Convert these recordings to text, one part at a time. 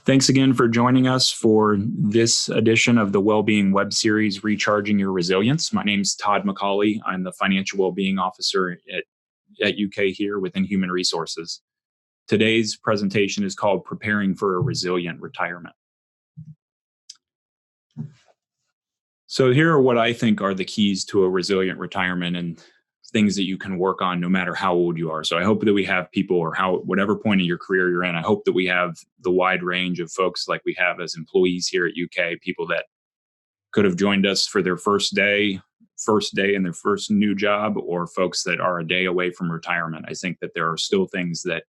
Thanks again for joining us for this edition of the Wellbeing web series, Recharging Your Resilience. My name's Todd McCauley. I'm the Financial Wellbeing Officer at UK here within Human Resources. Today's presentation is called Preparing for a Resilient Retirement. So here are what I think are the keys to a resilient retirement and things that you can work on no matter how old you are. So I hope that we have people, or whatever point of your career you're in, I hope that we have the wide range of folks like we have as employees here at UK, people that could have joined us for their first day in their first new job, or folks that are a day away from retirement. I think that there are still things that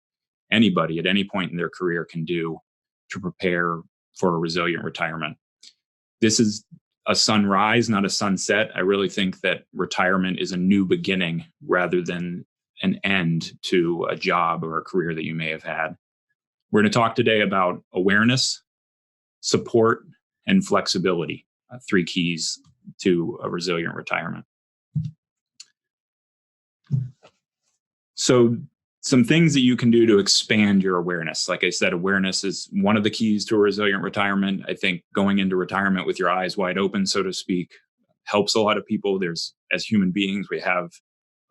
anybody at any point in their career can do to prepare for a resilient retirement. This is a sunrise, not a sunset. I really think that retirement is a new beginning rather than an end to a job or a career that you may have had. We're going to talk today about awareness, support, and flexibility, three keys to a resilient retirement. So some things that you can do to expand your awareness. Like I said, awareness is one of the keys to a resilient retirement. I think going into retirement with your eyes wide open, so to speak, helps a lot of people. As human beings, we have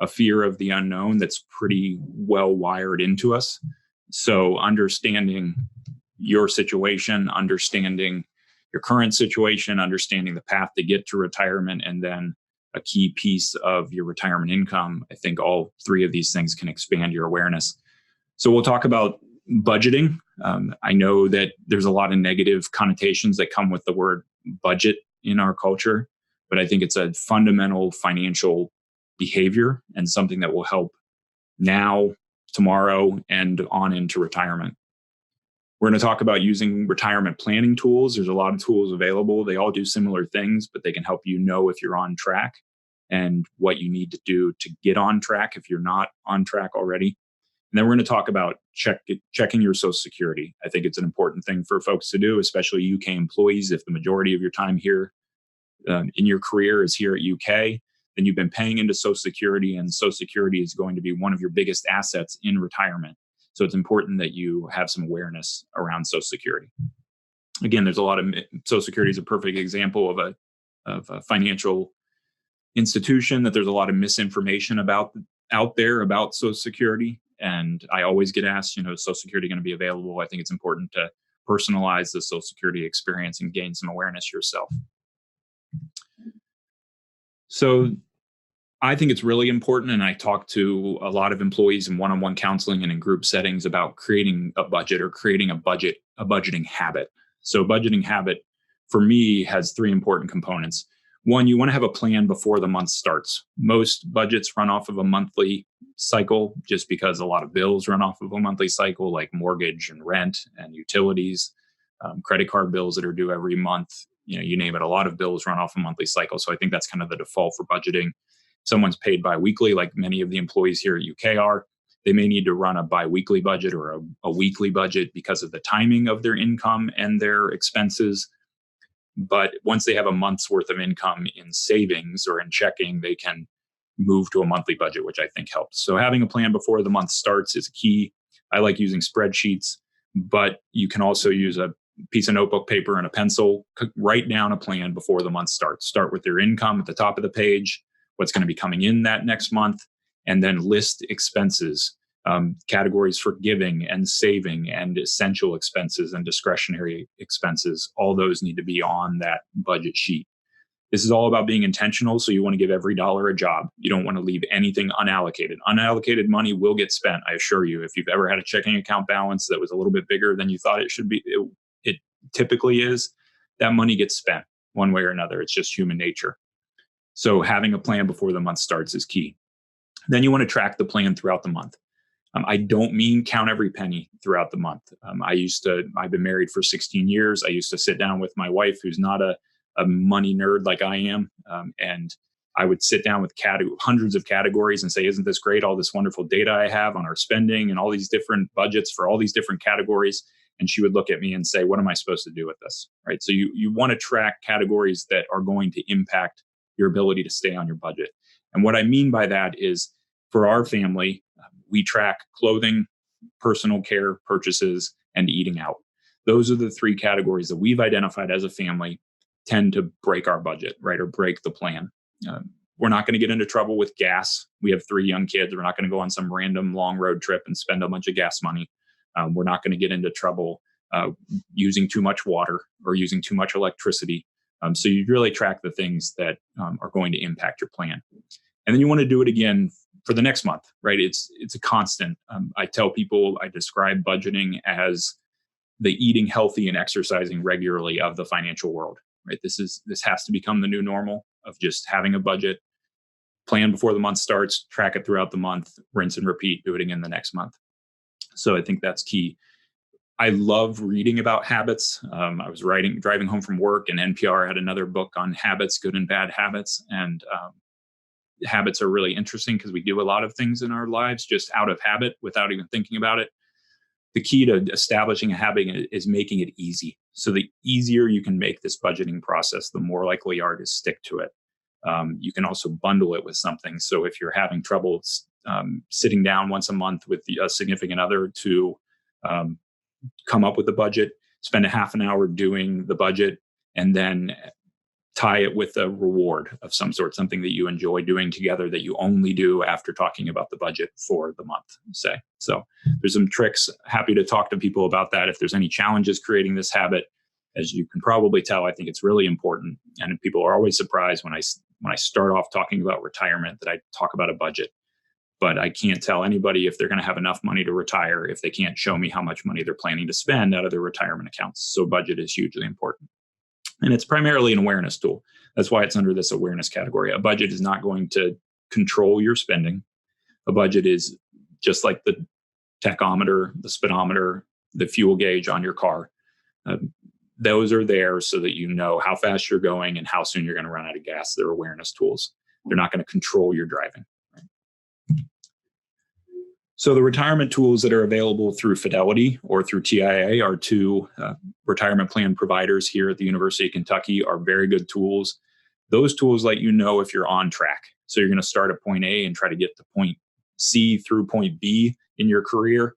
a fear of the unknown that's pretty well wired into us. So understanding your situation, understanding your current situation, understanding the path to get to retirement, and then a key piece of your retirement income. I think all three of these things can expand your awareness. So we'll talk about budgeting. I know that there's a lot of negative connotations that come with the word budget in our culture, but I think it's a fundamental financial behavior and something that will help now, tomorrow, and on into retirement. We're going to talk about using retirement planning tools. There's a lot of tools available. They all do similar things, but they can help you know if you're on track and what you need to do to get on track if you're not on track already. And then we're going to talk about checking your Social Security. I think it's an important thing for folks to do, especially UK employees. If the majority of your time here in your career is here at UK, then you've been paying into Social Security, and Social Security is going to be one of your biggest assets in retirement. So it's important that you have some awareness around Social Security. Again, there's a lot of Social Security is a perfect example of a financial institution that there's a lot of misinformation out there about Social Security. And I always get asked, is Social Security going to be available? I think it's important to personalize the Social Security experience and gain some awareness yourself. So I think it's really important, and I talk to a lot of employees in one-on-one counseling and in group settings about creating a budget or creating a budgeting habit. So budgeting habit for me has three important components. One, you want to have a plan before the month starts. Most budgets run off of a monthly cycle just because a lot of bills run off of a monthly cycle, like mortgage and rent and utilities, credit card bills that are due every month. You name it, a lot of bills run off a monthly cycle. So I think that's kind of the default for budgeting. Someone's paid bi-weekly, like many of the employees here at UK are. They may need to run a bi-weekly budget or a weekly budget because of the timing of their income and their expenses. But once they have a month's worth of income in savings or in checking, they can move to a monthly budget, which I think helps. So having a plan before the month starts is key. I like using spreadsheets, but you can also use a piece of notebook paper and a pencil. Write down a plan before the month starts. Start with your income at the top of the page, what's going to be coming in that next month, and then list expenses, categories for giving and saving and essential expenses and discretionary expenses. All those need to be on that budget sheet. This is all about being intentional. So you want to give every dollar a job. You don't want to leave anything unallocated. Unallocated money will get spent, I assure you. If you've ever had a checking account balance that was a little bit bigger than you thought it should be, it typically is, that money gets spent one way or another. It's just human nature. So having a plan before the month starts is key. Then you want to track the plan throughout the month. I don't mean count every penny throughout the month. I've been married for 16 years. I used to sit down with my wife, who's not a money nerd like I am. And I would sit down with hundreds of categories and say, isn't this great? All this wonderful data I have on our spending and all these different budgets for all these different categories. And she would look at me and say, what am I supposed to do with this? Right. So you want to track categories that are going to impact your ability to stay on your budget. And what I mean by that is, for our family, we track clothing, personal care purchases, and eating out. Those are the three categories that we've identified as a family tend to break our budget, right? Or break the plan. We're not going to get into trouble with gas. We have 3 young kids. We're not going to go on some random long road trip and spend a bunch of gas money. We're not going to get into trouble using too much water or using too much electricity. So you really track the things that are going to impact your plan. And then you want to do it again for the next month, right? It's a constant. I tell people, I describe budgeting as the eating healthy and exercising regularly of the financial world, right? This has to become the new normal of just having a budget, plan before the month starts, track it throughout the month, rinse and repeat, do it again the next month. So I think that's key. I love reading about habits. I was driving home from work, and NPR had another book on habits, good and bad habits. And habits are really interesting because we do a lot of things in our lives just out of habit without even thinking about it. The key to establishing a habit is making it easy. So the easier you can make this budgeting process, the more likely you are to stick to it. You can also bundle it with something. So if you're having trouble sitting down once a month with a significant other to come up with a budget, spend a half an hour doing the budget, and then tie it with a reward of some sort, something that you enjoy doing together that you only do after talking about the budget for the month, say. So there's some tricks. Happy to talk to people about that. If there's any challenges creating this habit, as you can probably tell, I think it's really important. And people are always surprised when I start off talking about retirement that I talk about a budget. But I can't tell anybody if they're going to have enough money to retire if they can't show me how much money they're planning to spend out of their retirement accounts. So budget is hugely important. And it's primarily an awareness tool. That's why it's under this awareness category. A budget is not going to control your spending. A budget is just like the tachometer, the speedometer, the fuel gauge on your car. Those are there so that you know how fast you're going and how soon you're going to run out of gas. They're awareness tools. They're not going to control your driving. So the retirement tools that are available through Fidelity or through TIA, our 2 retirement plan providers here at the University of Kentucky, are very good tools. Those tools let you know if you're on track. So you're going to start at point A and try to get to point C through point B in your career.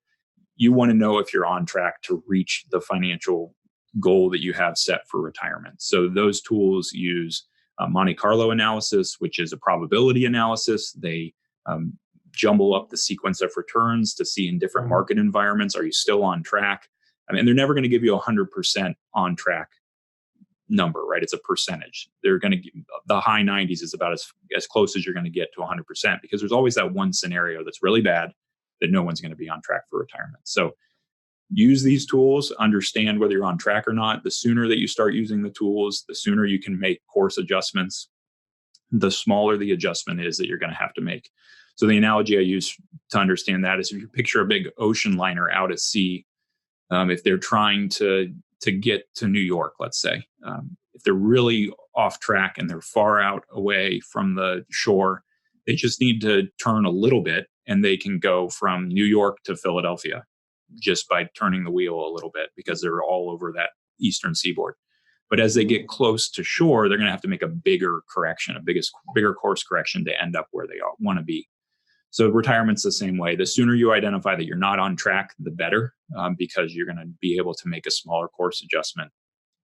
You want to know if you're on track to reach the financial goal that you have set for retirement. So those tools use Monte Carlo analysis, which is a probability analysis. They jumble up the sequence of returns to see in different market environments, are you still on track? I mean, they're never going to give you 100% on track number, right? It's a percentage. They're going to give, the high 90s is about as close as you're going to get to 100%, because there's always that one scenario that's really bad that no one's going to be on track for retirement. So use these tools, understand whether you're on track or not. The sooner that you start using the tools, the sooner you can make course adjustments, the smaller the adjustment is that you're going to have to make. So the analogy I use to understand that is, if you picture a big ocean liner out at sea, if they're trying to get to New York, let's say, if they're really off track and they're far out away from the shore, they just need to turn a little bit and they can go from New York to Philadelphia just by turning the wheel a little bit, because they're all over that eastern seaboard. But as they get close to shore, they're going to have to make a bigger correction, bigger course correction to end up where they want to be. So retirement's the same way. The sooner you identify that you're not on track, the better, because you're going to be able to make a smaller course adjustment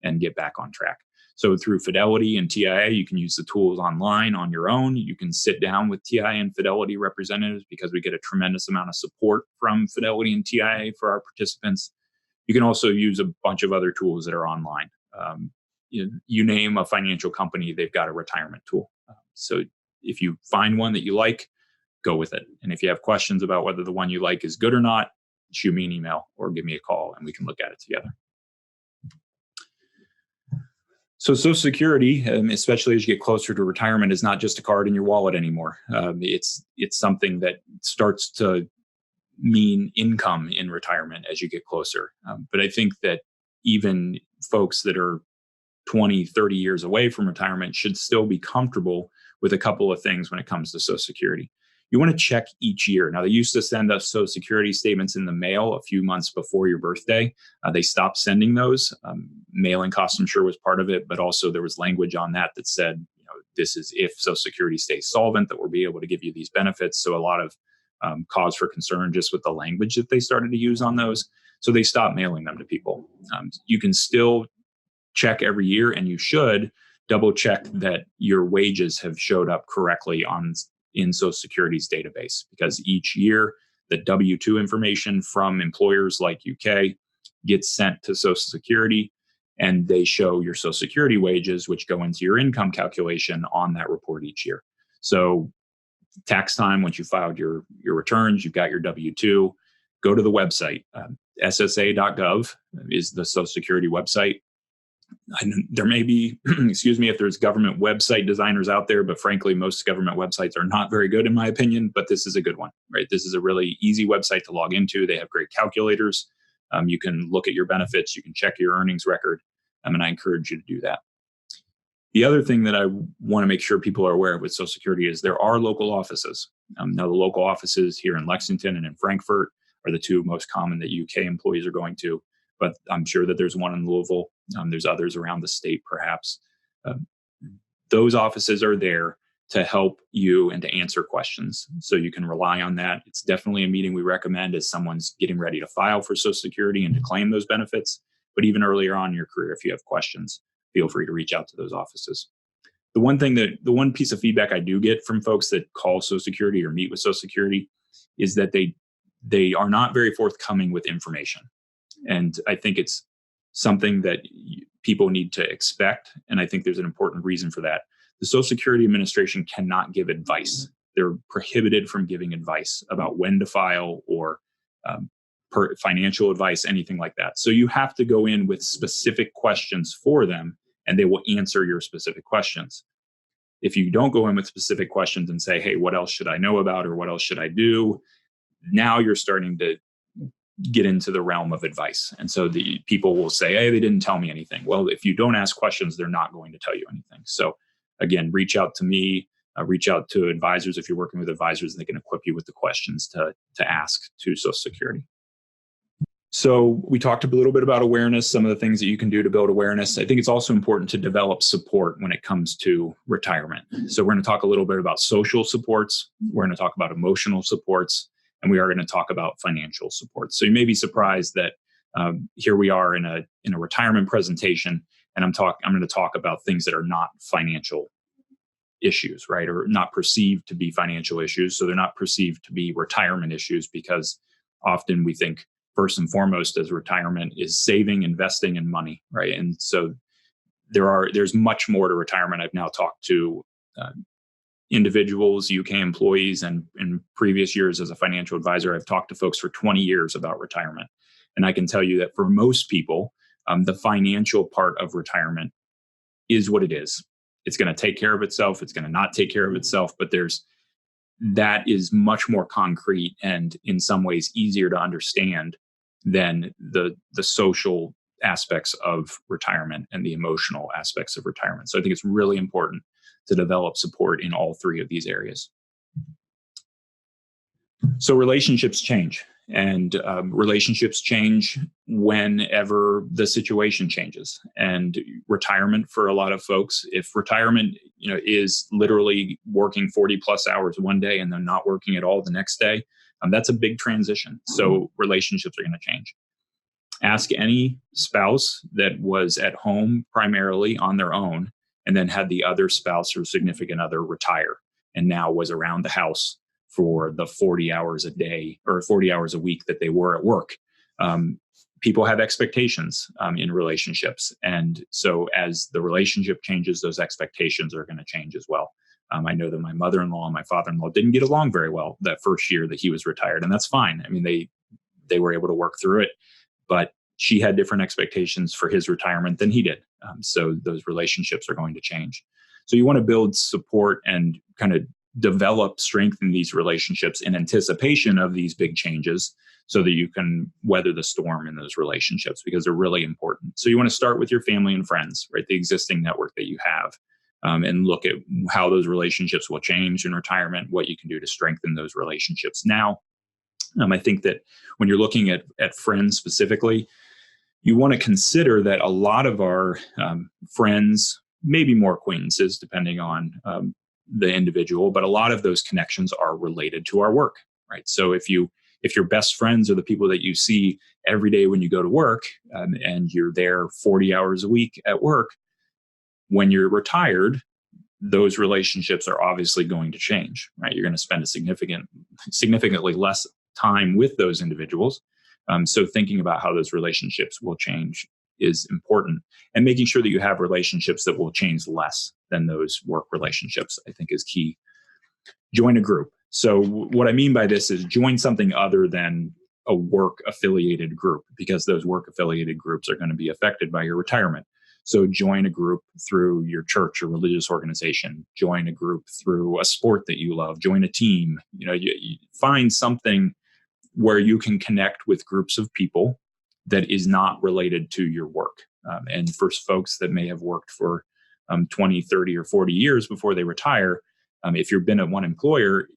and get back on track. So through Fidelity and TIA, you can use the tools online on your own. You can sit down with TIA and Fidelity representatives, because we get a tremendous amount of support from Fidelity and TIA for our participants. You can also use a bunch of other tools that are online. You name a financial company, they've got a retirement tool. So if you find one that you like, go with it. And if you have questions about whether the one you like is good or not, shoot me an email or give me a call and we can look at it together. So Social Security, especially as you get closer to retirement, is not just a card in your wallet anymore. It's something that starts to mean income in retirement as you get closer. But I think that even folks that are 20, 30 years away from retirement should still be comfortable with a couple of things when it comes to Social Security. You want to check each year. Now, they used to send us Social Security statements in the mail a few months before your birthday. They stopped sending those. Mailing cost, I'm sure, was part of it, but also there was language on that said, this is if Social Security stays solvent, that we'll be able to give you these benefits. So a lot of cause for concern just with the language that they started to use on those. So they stopped mailing them to people. You can still check every year, and you should double check that your wages have showed up correctly in Social Security's database, because each year the W-2 information from employers like UK gets sent to Social Security, and they show your Social Security wages, which go into your income calculation on that report each year. So tax time, once you filed your returns, you've got your W-2, go to the website. SSA.gov is the Social Security website. There may be, excuse me, if there's government website designers out there, but frankly, most government websites are not very good in my opinion, but this is a good one, right? This is a really easy website to log into. They have great calculators. You can look at your benefits. You can check your earnings record. And I encourage you to do that. The other thing that I want to make sure people are aware of with Social Security is there are local offices. Now, the local offices here in Lexington and in Frankfurt are the two most common that UK employees are going to, but I'm sure that there's one in Louisville. There's others around the state, perhaps. Those offices are there to help you and to answer questions. So you can rely on that. It's definitely a meeting we recommend as someone's getting ready to file for Social Security and to claim those benefits. But even earlier on in your career, if you have questions, feel free to reach out to those offices. The one piece of feedback I do get from folks that call Social Security or meet with Social Security is that they are not very forthcoming with information. And I think it's something that people need to expect. And I think there's an important reason for that. The Social Security Administration cannot give advice. They're prohibited from giving advice about when to file or financial advice, anything like that. So you have to go in with specific questions for them, and they will answer your specific questions. If you don't go in with specific questions and say, hey, what else should I know about, or what else should I do? Now you're starting to get into the realm of advice. And so the people will say, hey, they didn't tell me anything. Well, if you don't ask questions, they're not going to tell you anything. So again, reach out to me, reach out to advisors. If you're working with advisors, they can equip you with the questions to ask to Social Security. So we talked a little bit about awareness, some of the things that you can do to build awareness. I think it's also important to develop support when it comes to retirement. So we're going to talk a little bit about social supports. We're going to talk about emotional supports, and we are going to talk about financial supports. So you may be surprised that here we are in a retirement presentation, and I'm going to talk about things that are not financial issues, right? Or not perceived to be financial issues. So they're not perceived to be retirement issues, because often we think first and foremost as retirement is saving, investing, and money, right? And so there's much more to retirement. I've now talked to individuals, UK employees, and in previous years as a financial advisor, I've talked to folks for 20 years about retirement. And I can tell you that for most people, the financial part of retirement is what it is. It's going to take care of itself. It's going to not take care of itself, but that is much more concrete and in some ways easier to understand than the social aspects of retirement and the emotional aspects of retirement. So I think it's really important to develop support in all three of these areas. So relationships change, and relationships change whenever the situation changes. And retirement for a lot of folks, if retirement is literally working 40 plus hours one day and then not working at all the next day, that's a big transition. So relationships are going to change. Ask any spouse that was at home primarily on their own and then had the other spouse or significant other retire and now was around the house for the 40 hours a day or 40 hours a week that they were at work. People have expectations in relationships. And so as the relationship changes, those expectations are going to change as well. I know that my mother-in-law and my father-in-law didn't get along very well that first year that he was retired. And that's fine. I mean, they were able to work through it, but she had different expectations for his retirement than he did. So those relationships are going to change. So you want to build support and kind of strengthen these relationships in anticipation of these big changes so that you can weather the storm in those relationships, because they're really important. So you want to start with your family and friends, right? The existing network that you have, and look at how those relationships will change in retirement, what you can do to strengthen those relationships now. I think that when you're looking at friends specifically, you want to consider that a lot of our friends, maybe more acquaintances, depending on the individual, but a lot of those connections are related to our work, right? So if you if your best friends are the people that you see every day when you go to work, and you're there 40 hours a week at work, when you're retired, those relationships are obviously going to change, right? You're going to spend a significantly less time with those individuals. So thinking about how those relationships will change is important, and making sure that you have relationships that will change less than those work relationships, I think, is key. Join a group. So what I mean by this is join something other than a work affiliated group, because those work affiliated groups are going to be affected by your retirement. So join a group through your church or religious organization, join a group through a sport that you love, join a team. You find something where you can connect with groups of people that is not related to your work. And for folks that may have worked for 20, 30, or 40 years before they retire, if you've been at one employer,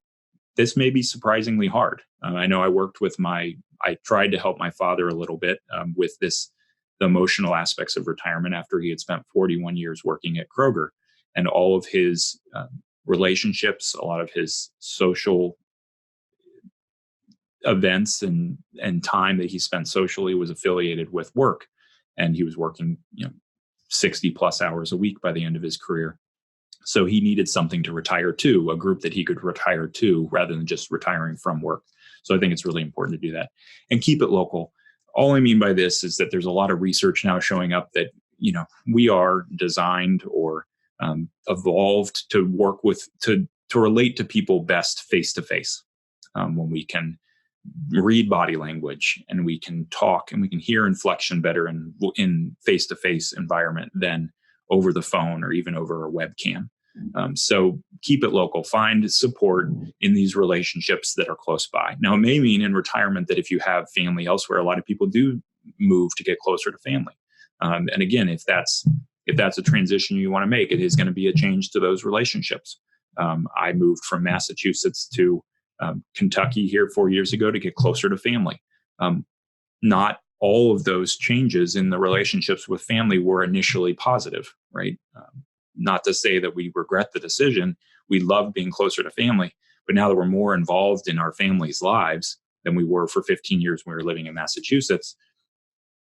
this may be surprisingly hard. I know I tried to help my father a little bit with the emotional aspects of retirement after he had spent 41 years working at Kroger, and all of his relationships, a lot of his social events and time that he spent socially was affiliated with work. And he was working, 60 plus hours a week by the end of his career. So he needed something to retire to, a group that he could retire to rather than just retiring from work. So I think it's really important to do that and keep it local. All I mean by this is that there's a lot of research now showing up that, we are designed or evolved to work with, to relate to people best face to face, when we can read body language and we can talk and we can hear inflection better in face-to-face environment than over the phone or even over a webcam. So keep it local. Find support in these relationships that are close by. Now, it may mean in retirement that if you have family elsewhere, a lot of people do move to get closer to family. And again, if that's a transition you want to make, it is going to be a change to those relationships. I moved from Massachusetts to Kentucky here 4 years ago to get closer to family. Not all of those changes in the relationships with family were initially positive, right? Not to say that we regret the decision. We love being closer to family, but now that we're more involved in our family's lives than we were for 15 years when we were living in Massachusetts,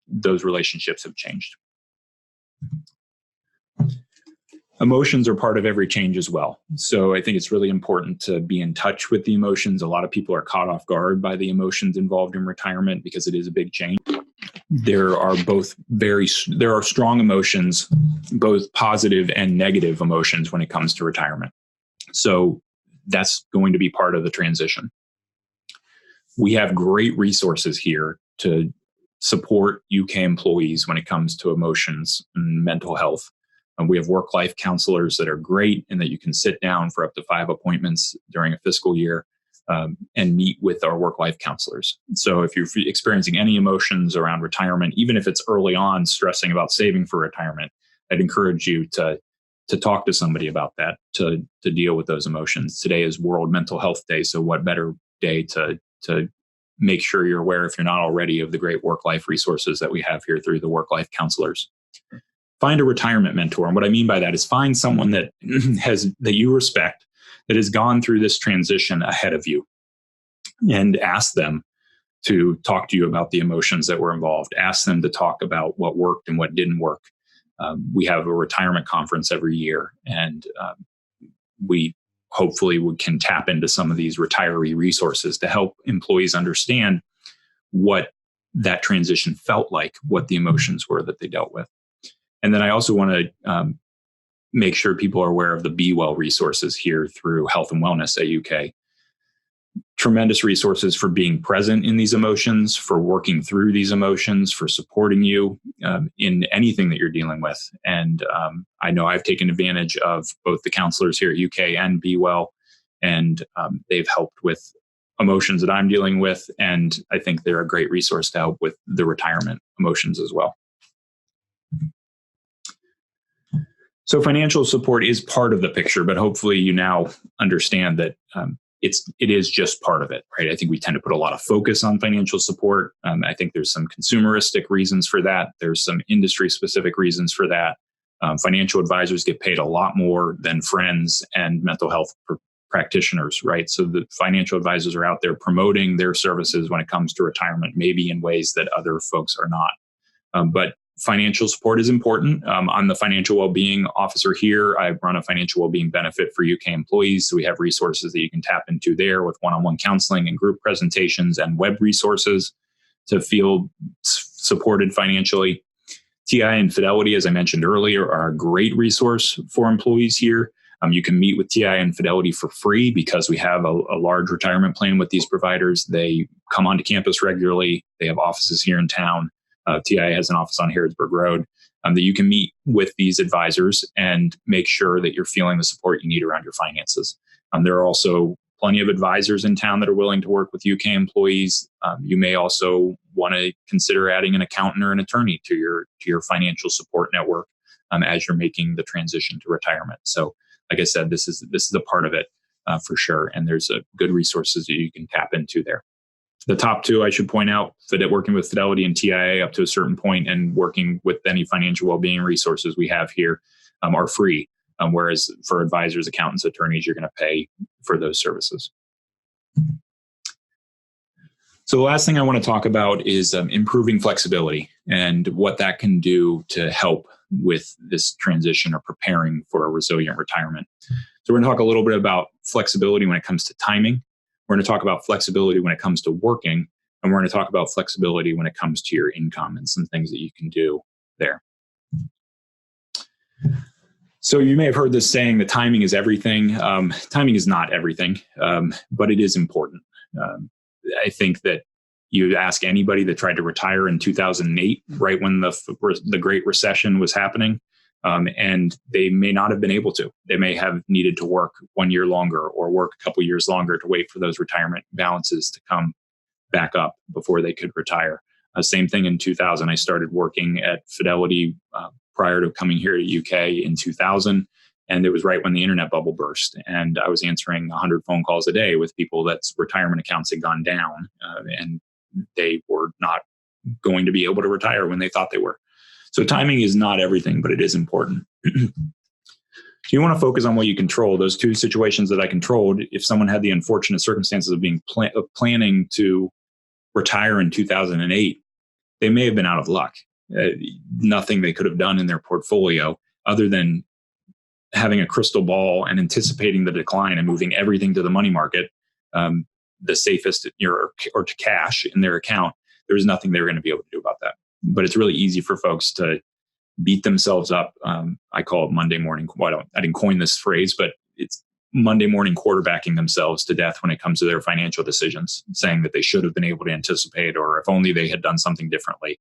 those relationships have changed. Emotions are part of every change as well. So I think it's really important to be in touch with the emotions. A lot of people are caught off guard by the emotions involved in retirement because it is a big change. There are strong emotions, both positive and negative emotions when it comes to retirement. So that's going to be part of the transition. We have great resources here to support UK employees when it comes to emotions and mental health. We have work-life counselors that are great and that you can sit down for up to 5 appointments during a fiscal year and meet with our work-life counselors. So if you're experiencing any emotions around retirement, even if it's early on stressing about saving for retirement, I'd encourage you to talk to somebody about that, to deal with those emotions. Today is World Mental Health Day, so what better day to make sure you're aware, if you're not already, of the great work-life resources that we have here through the work-life counselors. Find a retirement mentor. And what I mean by that is find someone that you respect, that has gone through this transition ahead of you, and ask them to talk to you about the emotions that were involved. Ask them to talk about what worked and what didn't work. We have a retirement conference every year, and we hopefully can tap into some of these retiree resources to help employees understand what that transition felt like, what the emotions were that they dealt with. And then I also want to make sure people are aware of the Be Well resources here through Health and Wellness at UK. Tremendous resources for being present in these emotions, for working through these emotions, for supporting you in anything that you're dealing with. And I know I've taken advantage of both the counselors here at UK and Be Well, and they've helped with emotions that I'm dealing with. And I think they're a great resource to help with the retirement emotions as well. So financial support is part of the picture, but hopefully you now understand that it is just part of it, right? I think we tend to put a lot of focus on financial support. I think there's some consumeristic reasons for that. There's some industry-specific reasons for that. Financial advisors get paid a lot more than friends and mental health practitioners, right? So the financial advisors are out there promoting their services when it comes to retirement, maybe in ways that other folks are not. But financial support is important. I'm the financial well-being officer here. I run a financial well-being benefit for UK employees. So we have resources that you can tap into there with one-on-one counseling and group presentations and web resources to feel supported financially. TI and Fidelity, as I mentioned earlier, are a great resource for employees here. You can meet with TI and Fidelity for free because we have a large retirement plan with these providers. They come onto campus regularly. They have offices here in town. TI has an office on Harrodsburg Road that you can meet with these advisors and make sure that you're feeling the support you need around your finances. There are also plenty of advisors in town that are willing to work with UK employees. You may also want to consider adding an accountant or an attorney to your financial support network as you're making the transition to retirement. So, like I said, this is a part of it for sure, and there's good resources that you can tap into there. The top two, I should point out, working with Fidelity and TIA up to a certain point and working with any financial well-being resources we have here are free. Whereas for advisors, accountants, attorneys, you're going to pay for those services. So the last thing I want to talk about is improving flexibility and what that can do to help with this transition or preparing for a resilient retirement. So we're going to talk a little bit about flexibility when it comes to timing. We're going to talk about flexibility when it comes to working, and we're going to talk about flexibility when it comes to your income and some things that you can do there. So you may have heard this saying that timing is everything. Timing is not everything, but it is important. I think that you ask anybody that tried to retire in 2008, right when the Great Recession was happening, and they may not have been able to. They may have needed to work 1 year longer or work a couple years longer to wait for those retirement balances to come back up before they could retire. Same thing in 2000. I started working at Fidelity prior to coming here to UK in 2000. And it was right when the internet bubble burst. And I was answering 100 phone calls a day with people that's retirement accounts had gone down and they were not going to be able to retire when they thought they were. So timing is not everything, but it is important. So you want to focus on what you control. Those two situations that I controlled, if someone had the unfortunate circumstances of being planning to retire in 2008, they may have been out of luck. Nothing they could have done in their portfolio other than having a crystal ball and anticipating the decline and moving everything to the money market, the safest or to cash in their account. There was nothing they were going to be able to do about that. But it's really easy for folks to beat themselves up. I call it Monday morning. Well, I didn't coin this phrase, but it's Monday morning quarterbacking themselves to death when it comes to their financial decisions, saying that they should have been able to anticipate, or if only they had done something differently.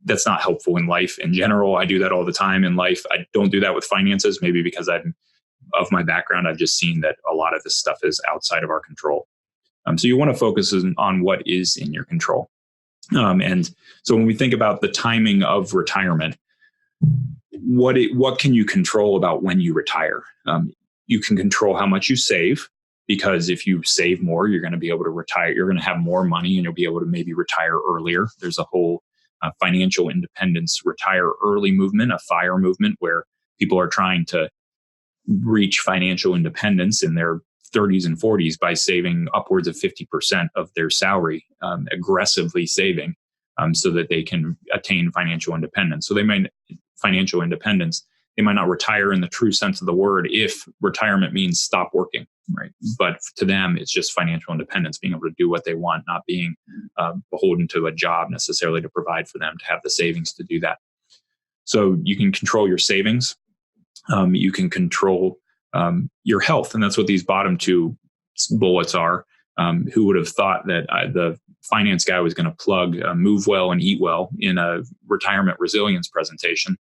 That's not helpful in life in general. I do that all the time in life. I don't do that with finances, maybe because of my background, I've just seen that a lot of this stuff is outside of our control. So you want to focus on what is in your control. And so when we think about the timing of retirement, what can you control about when you retire? You can control how much you save, because if you save more, you're going to be able to retire. You're going to have more money and you'll be able to maybe retire earlier. There's a whole financial independence, retire early movement, a FIRE movement, where people are trying to reach financial independence in their 30s and 40s by saving upwards of 50% of their salary, aggressively saving, so that they can attain financial independence. So they might not retire in the true sense of the word if retirement means stop working, right? But to them, it's just financial independence, being able to do what they want, not being beholden to a job necessarily to provide for them, to have the savings to do that. So you can control your savings. You can control your health. And that's what these bottom two bullets are. Who would have thought that the finance guy was going to plug Move Well and Eat Well in a retirement resilience presentation?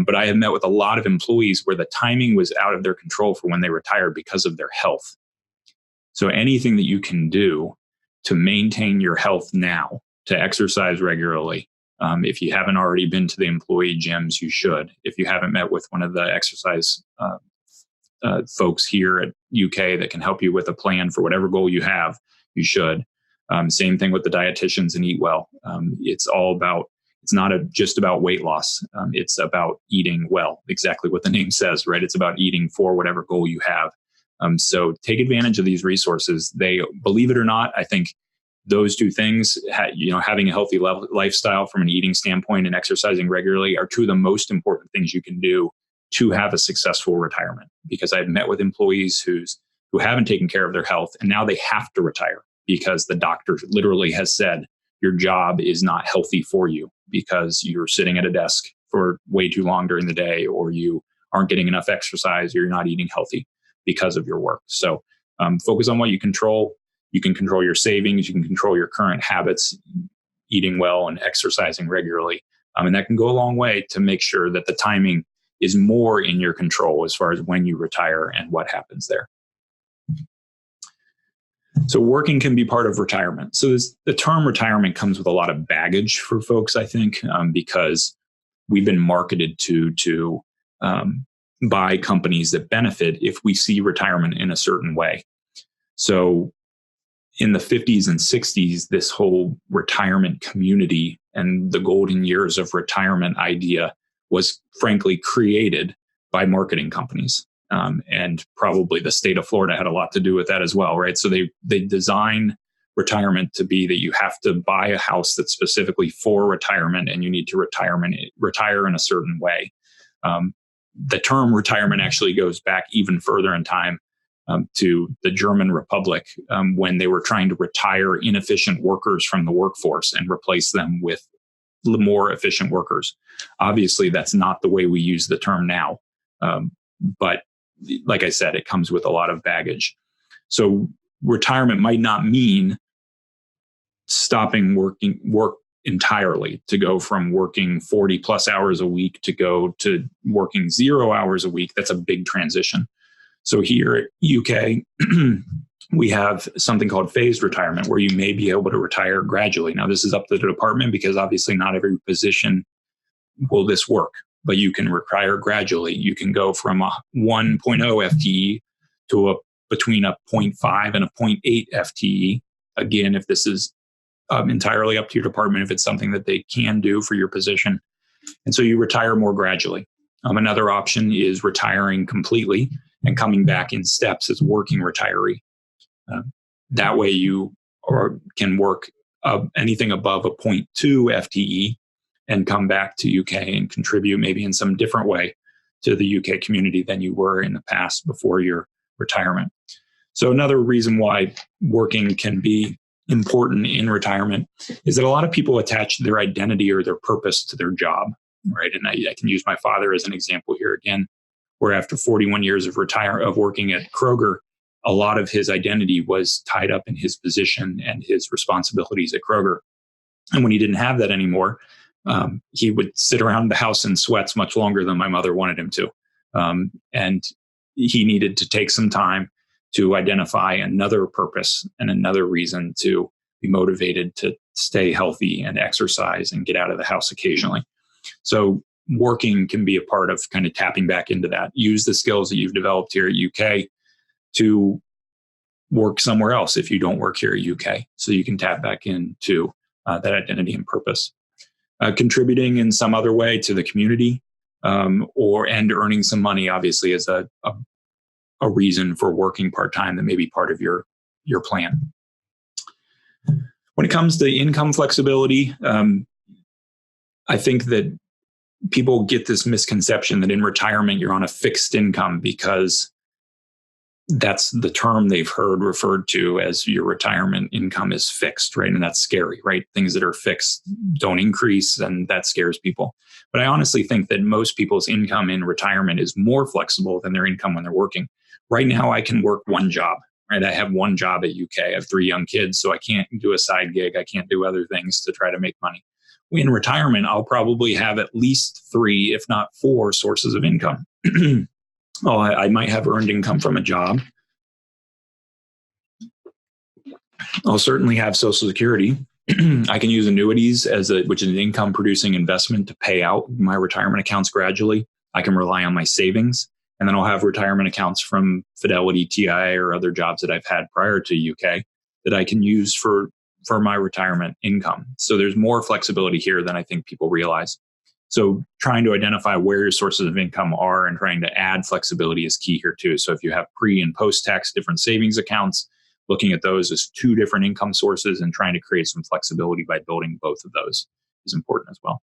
But I have met with a lot of employees where the timing was out of their control for when they retired because of their health. So anything that you can do to maintain your health now, to exercise regularly. If you haven't already been to the employee gyms, you should. If you haven't met with one of the exercise folks here at UK that can help you with a plan for whatever goal you have, you should. Same thing with the dietitians and Eat Well. It's not just about weight loss. It's about eating well, exactly what the name says, right? It's about eating for whatever goal you have. So take advantage of these resources. They, believe it or not, I think those two things, having a healthy lifestyle from an eating standpoint and exercising regularly, are two of the most important things you can do to have a successful retirement. Because I've met with employees who haven't taken care of their health, and now they have to retire because the doctor literally has said your job is not healthy for you because you're sitting at a desk for way too long during the day, or you aren't getting enough exercise, or you're not eating healthy because of your work. So focus on what you control. You can control your savings. You can control your current habits, eating well and exercising regularly. And that can go a long way to make sure that the timing is more in your control as far as when you retire and what happens there. So working can be part of retirement. So the term retirement comes with a lot of baggage for folks, I think, because we've been marketed to by companies that benefit if we see retirement in a certain way. So in the 50s and 60s, this whole retirement community and the golden years of retirement idea was frankly created by marketing companies. And probably the state of Florida had a lot to do with that as well, right? So they design retirement to be that you have to buy a house that's specifically for retirement, and you need to retire in a certain way. The term retirement actually goes back even further in time to the German Republic, when they were trying to retire inefficient workers from the workforce and replace them with more efficient workers. Obviously, that's not the way we use the term now. But like I said, it comes with a lot of baggage. So retirement might not mean stopping work entirely, to go from working 40 plus hours a week to go to working 0 hours a week. That's a big transition. So here at UK, we have something called phased retirement, where you may be able to retire gradually. Now, this is up to the department because obviously not every position will this work, but you can retire gradually. You can go from a 1.0 FTE to between a 0.5 and a 0.8 FTE. Again, if this is entirely up to your department, if it's something that they can do for your position. And so you retire more gradually. Another option is retiring completely and coming back in steps as working retiree. That way you can work anything above a 0.2 FTE and come back to UK and contribute maybe in some different way to the UK community than you were in the past before your retirement. So another reason why working can be important in retirement is that a lot of people attach their identity or their purpose to their job, right? And I can use my father as an example here again, where after 41 years of working at Kroger, a lot of his identity was tied up in his position and his responsibilities at Kroger. And when he didn't have that anymore, he would sit around the house in sweats much longer than my mother wanted him to. And he needed to take some time to identify another purpose and another reason to be motivated to stay healthy and exercise and get out of the house occasionally. So working can be a part of kind of tapping back into that. Use the skills that you've developed here at UK to work somewhere else if you don't work here at UK, so you can tap back into that identity and purpose. Contributing in some other way to the community, and earning some money, obviously, is a reason for working part-time that may be part of your plan. When it comes to income flexibility, I think that people get this misconception that in retirement you're on a fixed income because that's the term they've heard referred to as your retirement income is fixed, right? And that's scary, right? Things that are fixed don't increase, and that scares people. But I honestly think that most people's income in retirement is more flexible than their income when they're working. Right now, I can work one job, right? I have one job at UK. I have 3 young kids, so I can't do a side gig. I can't do other things to try to make money. In retirement, I'll probably have at least 3, if not 4 sources of income. I might have earned income from a job. I'll certainly have Social Security. I can use annuities which is an income producing investment to pay out my retirement accounts gradually. I can rely on my savings, and then I'll have retirement accounts from Fidelity, TI, or other jobs that I've had prior to UK that I can use for my retirement income. So there's more flexibility here than I think people realize. So trying to identify where your sources of income are and trying to add flexibility is key here too. So if you have pre and post-tax different savings accounts, looking at those as two different income sources and trying to create some flexibility by building both of those is important as well.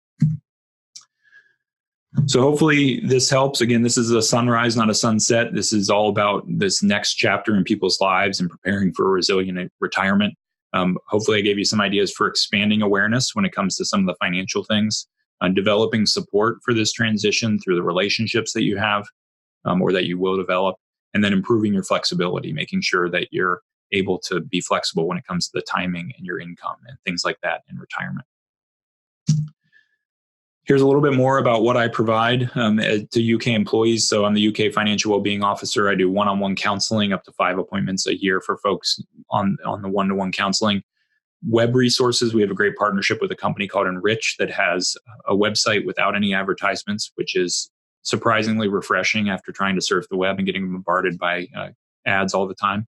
So hopefully this helps. Again, this is a sunrise, not a sunset. This is all about this next chapter in people's lives and preparing for a resilient retirement. Hopefully I gave you some ideas for expanding awareness when it comes to some of the financial things, developing support for this transition through the relationships that you have or that you will develop, and then improving your flexibility, making sure that you're able to be flexible when it comes to the timing and your income and things like that in retirement. Here's a little bit more about what I provide to UK employees. So I'm the UK Financial Wellbeing Officer. I do one-on-one counseling, up to 5 appointments a year for folks on the one-to-one counseling. Web resources, we have a great partnership with a company called Enrich that has a website without any advertisements, which is surprisingly refreshing after trying to surf the web and getting bombarded by ads all the time.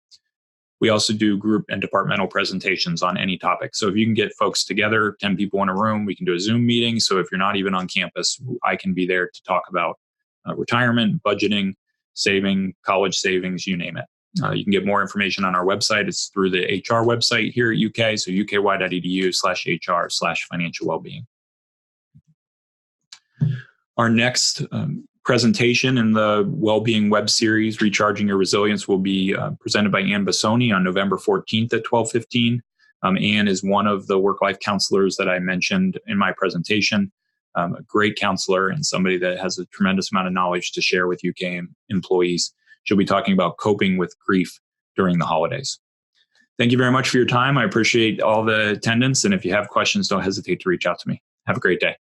We also do group and departmental presentations on any topic. So if you can get folks together, 10 people in a room, we can do a Zoom meeting. So if you're not even on campus, I can be there to talk about retirement, budgeting, saving, college savings, you name it. You can get more information on our website. It's through the HR website here at UK, so uky.edu/HR/financial wellbeing. Our next presentation in the Wellbeing web series, Recharging Your Resilience, will be presented by Ann Bassoni on November 14th at 12:15. Ann is one of the work-life counselors that I mentioned in my presentation, a great counselor and somebody that has a tremendous amount of knowledge to share with UK employees. She'll be talking about coping with grief during the holidays. Thank you very much for your time. I appreciate all the attendance. And if you have questions, don't hesitate to reach out to me. Have a great day.